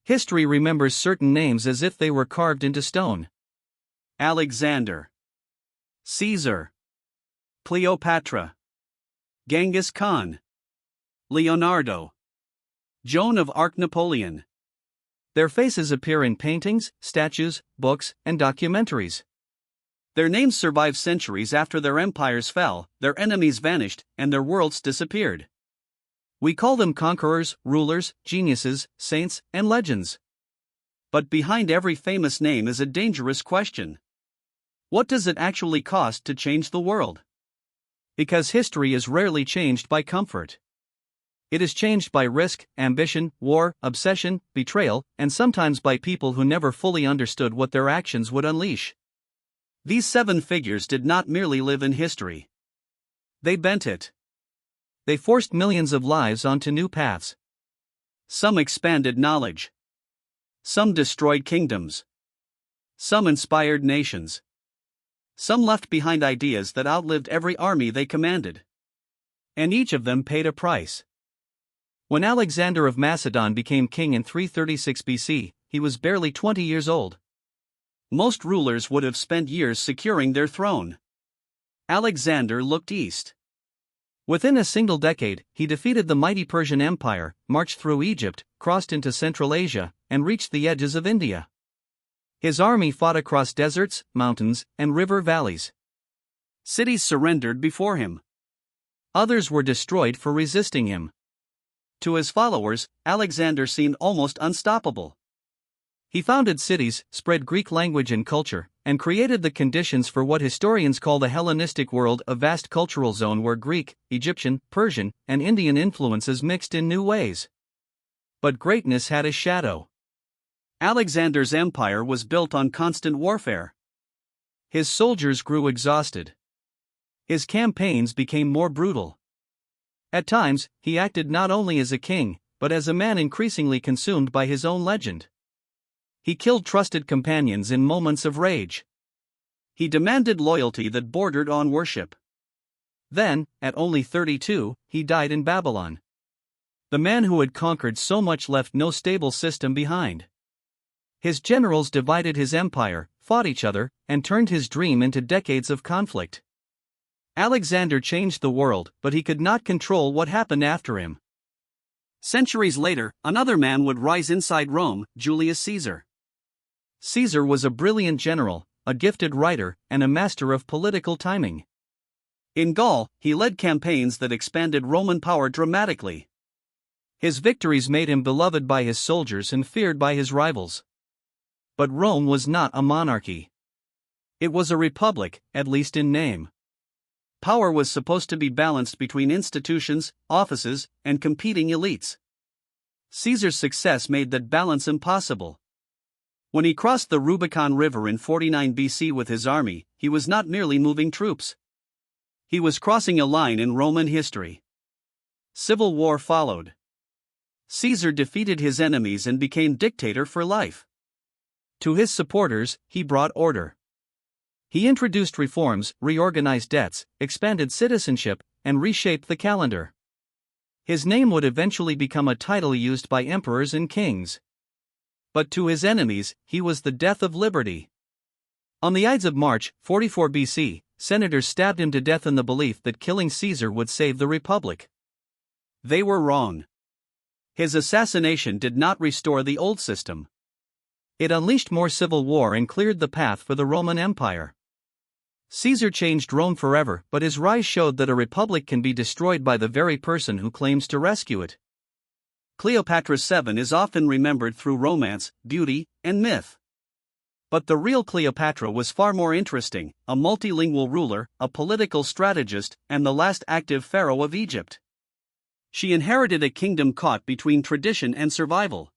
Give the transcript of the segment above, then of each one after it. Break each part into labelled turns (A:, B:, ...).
A: History remembers certain names as if they were carved into stone.
B: Alexander, Caesar, Cleopatra, Genghis Khan, Leonardo, Joan of Arc, Napoleon.
A: Their faces appear in paintings, statues, books, and documentaries.
B: Their names survived centuries after their empires fell, their enemies vanished, and their worlds disappeared.
A: We call them conquerors, rulers, geniuses, saints, and legends.
B: But behind every famous name is a dangerous question. What does it actually cost to change the world?
A: Because history is rarely changed by comfort. It is changed by risk, ambition, war, obsession, betrayal, and sometimes by people who never fully understood what their actions would unleash.
B: These 7 figures did not merely live in history. They bent it.
A: They forced millions of lives onto new paths.
B: Some expanded knowledge. Some destroyed kingdoms. Some inspired nations. Some left behind ideas that outlived every army they commanded.
A: And each of them paid a price. When Alexander of Macedon became king in 336 BC, he was barely 20 years old.
B: Most rulers would have spent years securing their throne. Alexander looked east.
A: Within a single decade, he defeated the mighty Persian Empire, marched through Egypt, crossed into Central Asia, and reached the edges of India. His army fought across deserts, mountains, and river valleys.
B: Cities surrendered before him.
A: Others were destroyed for resisting him.
B: To his followers, Alexander seemed almost unstoppable.
A: He founded cities, spread Greek language and culture, and created the conditions for what historians call the Hellenistic world, a vast cultural zone where Greek, Egyptian, Persian, and Indian influences mixed in new ways. But greatness had a shadow.
B: Alexander's empire was built on constant warfare.
A: His soldiers grew exhausted. His campaigns became more brutal. At times, he acted not only as a king, but as a man increasingly consumed by his own legend. He killed trusted companions in moments of rage.
B: He demanded loyalty that bordered on worship.
A: Then, at only 32, he died in Babylon. The man who had conquered so much left no stable system behind. His generals divided his empire, fought each other, and turned his dream into decades of conflict. Alexander changed the world, but he could not control what happened after him.
B: Centuries later, another man would rise inside Rome, Julius Caesar.
A: Caesar was a brilliant general, a gifted writer, and a master of political timing.
B: In Gaul, he led campaigns that expanded Roman power dramatically.
A: His victories made him beloved by his soldiers and feared by his rivals. But Rome was not a monarchy. It was a republic, at least in name.
B: Power was supposed to be balanced between institutions, offices, and competing elites. Caesar's success made that balance impossible. When he crossed the Rubicon River in 49 BC with his army, he was not merely moving troops. He was crossing a line in Roman history. Civil war followed. Caesar defeated his enemies and became dictator for life.
A: To his supporters, he brought order. He introduced reforms, reorganized debts, expanded citizenship, and reshaped the calendar. His name would eventually become a title used by emperors and kings. But to his enemies, he was the death of liberty. On the Ides of March, 44 BC, senators stabbed him to death in the belief that killing Caesar would save the republic.
B: They were wrong. His assassination did not restore the old system.
A: It unleashed more civil war and cleared the path for the Roman Empire. Caesar changed Rome forever, but his rise showed that a republic can be destroyed by the very person who claims to rescue it.
B: Cleopatra VII is often remembered through romance, beauty, and myth. But the real Cleopatra was far more interesting, a multilingual ruler, a political strategist, and the last active pharaoh of Egypt. She inherited a kingdom caught between tradition and survival.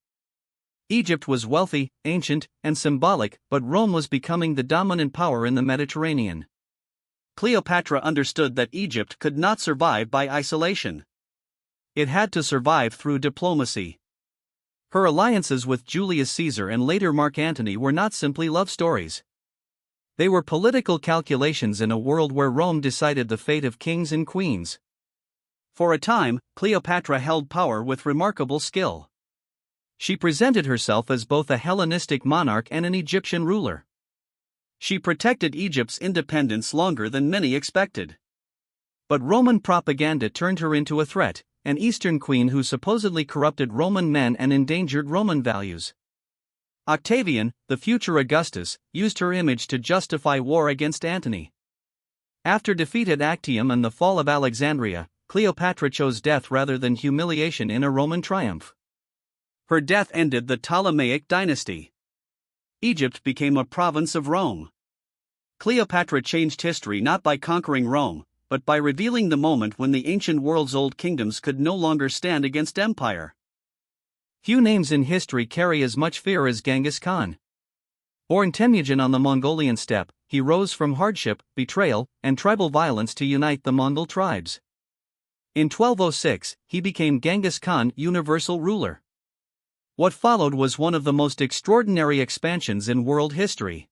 A: Egypt was wealthy, ancient, and symbolic, but Rome was becoming the dominant power in the Mediterranean.
B: Cleopatra understood that Egypt could not survive by isolation.
A: It had to survive through diplomacy. Her alliances with Julius Caesar and later Mark Antony were not simply love stories. They were political calculations in a world where Rome decided the fate of kings and queens.
B: For a time, Cleopatra held power with remarkable skill.
A: She presented herself as both a Hellenistic monarch and an Egyptian ruler.
B: She protected Egypt's independence longer than many expected.
A: But Roman propaganda turned her into a threat, an Eastern queen who supposedly corrupted Roman men and endangered Roman values. Octavian, the future Augustus, used her image to justify war against Antony. After defeat at Actium and the fall of Alexandria, Cleopatra chose death rather than humiliation in a Roman triumph.
B: Her death ended the Ptolemaic dynasty. Egypt became a province of Rome. Cleopatra changed history not by conquering Rome, but by revealing the moment when the ancient world's old kingdoms could no longer stand against empire.
A: Few names in history carry as much fear as Genghis Khan. Born Temujin on the Mongolian steppe, he rose from hardship, betrayal, and tribal violence to unite the Mongol tribes. In 1206, he became Genghis Khan, universal ruler. What followed was one of the most extraordinary expansions in world history.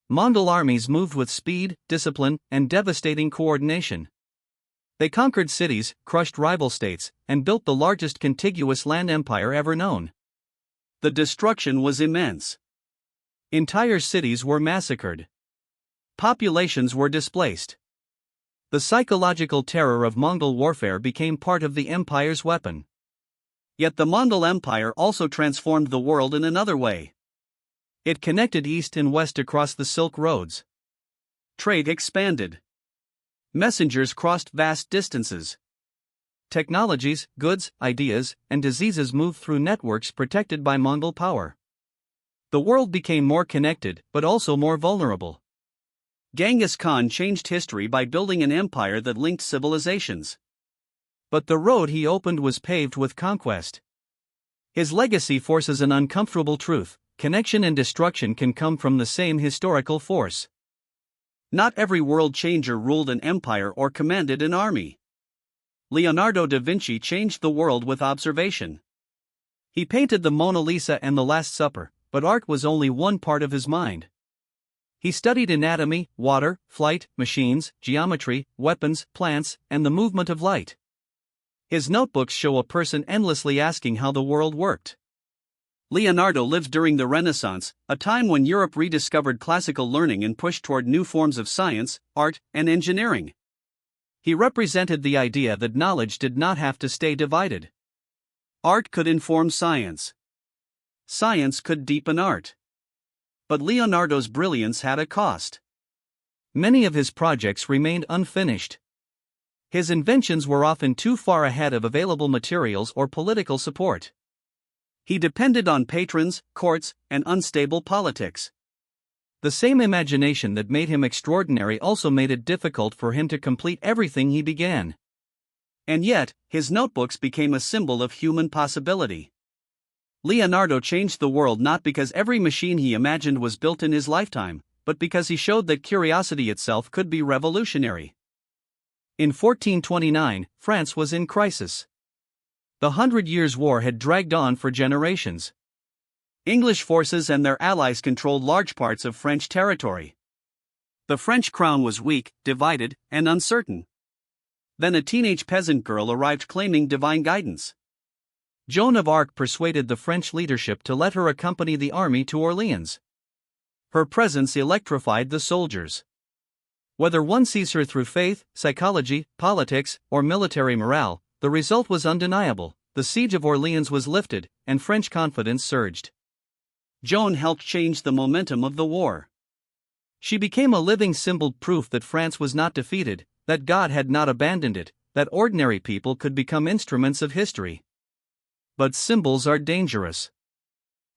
A: Mongol armies moved with speed, discipline, and devastating coordination. They conquered cities, crushed rival states, and built the largest contiguous land empire ever known.
B: The destruction was immense.
A: Entire cities were massacred. Populations were displaced. The psychological terror of Mongol warfare became part of the empire's weapon.
B: Yet the Mongol Empire also transformed the world in another way.
A: It connected east and west across the Silk Roads.
B: Trade expanded. Messengers crossed vast distances.
A: Technologies, goods, ideas, and diseases moved through networks protected by Mongol power. The world became more connected, but also more vulnerable.
B: Genghis Khan changed history by building an empire that linked civilizations.
A: But the road he opened was paved with conquest. His legacy forces an uncomfortable truth: connection and destruction can come from the same historical force.
B: Not every world changer ruled an empire or commanded an army. Leonardo da Vinci changed the world with observation.
A: He painted the Mona Lisa and the Last Supper, but art was only one part of his mind. He studied anatomy, water, flight, machines, geometry, weapons, plants, and the movement of light. His notebooks show a person endlessly asking how the world worked.
B: Leonardo lived during the Renaissance, a time when Europe rediscovered classical learning and pushed toward new forms of science, art, and engineering.
A: He represented the idea that knowledge did not have to stay divided.
B: Art could inform science. Science could deepen art. But Leonardo's brilliance had a cost.
A: Many of his projects remained unfinished. His inventions were often too far ahead of available materials or political support.
B: He depended on patrons, courts, and unstable politics.
A: The same imagination that made him extraordinary also made it difficult for him to complete everything he began.
B: And yet, his notebooks became a symbol of human possibility. Leonardo changed the world not because every machine he imagined was built in his lifetime, but because he showed that curiosity itself could be revolutionary.
A: In 1429, France was in crisis. The 100 Years' War had dragged on for generations.
B: English forces and their allies controlled large parts of French territory. The French crown was weak, divided, and uncertain. Then a teenage peasant girl arrived claiming divine guidance.
A: Joan of Arc persuaded the French leadership to let her accompany the army to Orleans. Her presence electrified the soldiers. Whether one sees her through faith, psychology, politics, or military morale, the result was undeniable. The siege of Orleans was lifted, and French confidence surged.
B: Joan helped change the momentum of the war.
A: She became a living symbol, proof that France was not defeated, that God had not abandoned it, that ordinary people could become instruments of history. But symbols are dangerous.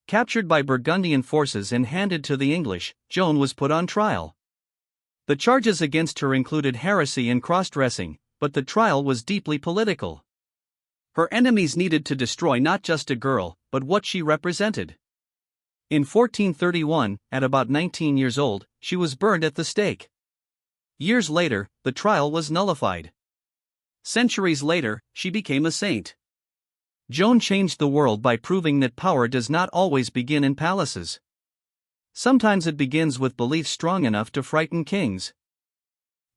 A: Captured by Burgundian forces and handed to the English, Joan was put on trial. The charges against her included heresy and cross-dressing, but the trial was deeply political.
B: Her enemies needed to destroy not just a girl, but what she represented.
A: In 1431, at about 19 years old, she was burned at the stake. Years later, the trial was nullified.
B: Centuries later, she became a saint.
A: Joan changed the world by proving that power does not always begin in palaces. Sometimes it begins with beliefs strong enough to frighten kings.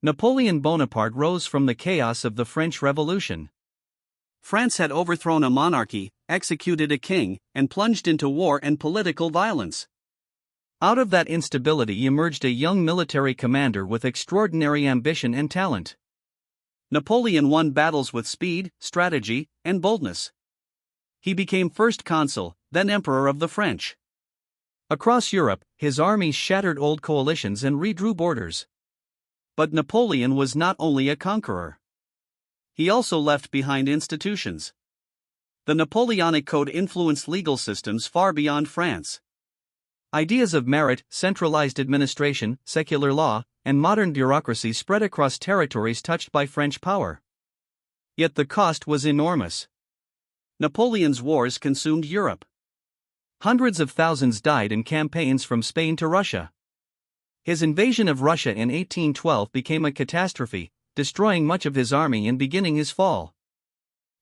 A: Napoleon Bonaparte rose from the chaos of the French Revolution.
B: France had overthrown a monarchy, executed a king, and plunged into war and political violence.
A: Out of that instability emerged a young military commander with extraordinary ambition and talent.
B: Napoleon won battles with speed, strategy, and boldness. He became first consul, then emperor of the French.
A: Across Europe, his armies shattered old coalitions and redrew borders.
B: But Napoleon was not only a conqueror. He also left behind institutions. The Napoleonic Code influenced legal systems far beyond France.
A: Ideas of merit, centralized administration, secular law, and modern bureaucracy spread across territories touched by French power. Yet the cost was enormous.
B: Napoleon's wars consumed Europe.
A: Hundreds of thousands died in campaigns from Spain to Russia. His invasion of Russia in 1812 became a catastrophe, destroying much of his army and beginning his fall.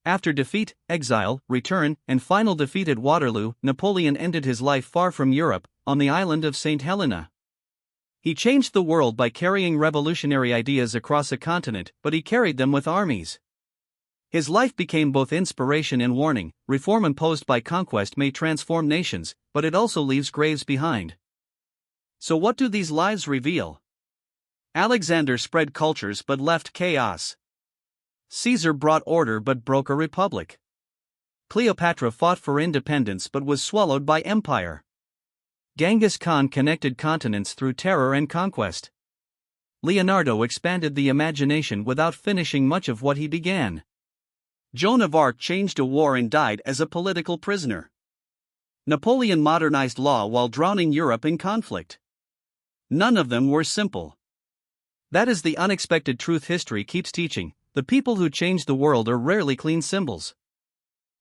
A: After defeat, exile, return, and final defeat at Waterloo, Napoleon ended his life far from Europe, on the island of St. Helena. He changed the world by carrying revolutionary ideas across a continent, but he carried them with armies. His life became both inspiration and warning. Reform imposed by conquest may transform nations, but it also leaves graves behind.
B: So what do these lives reveal? Alexander spread cultures but left chaos.
A: Caesar brought order but broke a republic. Cleopatra fought for independence but was swallowed by empire. Genghis Khan connected continents through terror and conquest. Leonardo expanded the imagination without finishing much of what he began.
B: Joan of Arc changed a war and died as a political prisoner. Napoleon modernized law while drowning Europe in conflict. None of them were simple.
A: That is the unexpected truth history keeps teaching. The people who change the world are rarely clean symbols.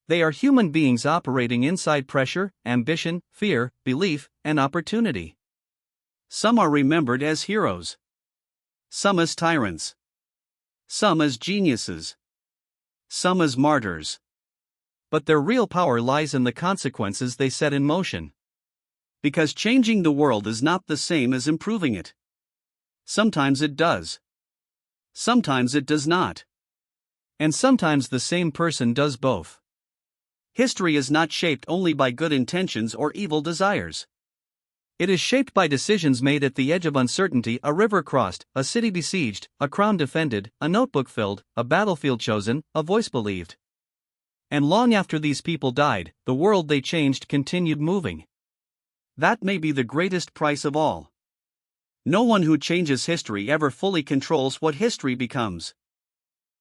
A: They are human beings operating inside pressure, ambition, fear, belief, and opportunity.
B: Some are remembered as heroes. Some as tyrants. Some as geniuses. Some as martyrs.
A: But their real power lies in the consequences they set in motion.
B: Because changing the world is not the same as improving it. Sometimes it does. Sometimes it does not.
A: And sometimes the same person does both.
B: History is not shaped only by good intentions or evil desires.
A: It is shaped by decisions made at the edge of uncertainty: a river crossed, a city besieged, a crown defended, a notebook filled, a battlefield chosen, a voice believed. And long after these people died, the world they changed continued moving.
B: That may be the greatest price of all. No one who changes history ever fully controls what history becomes.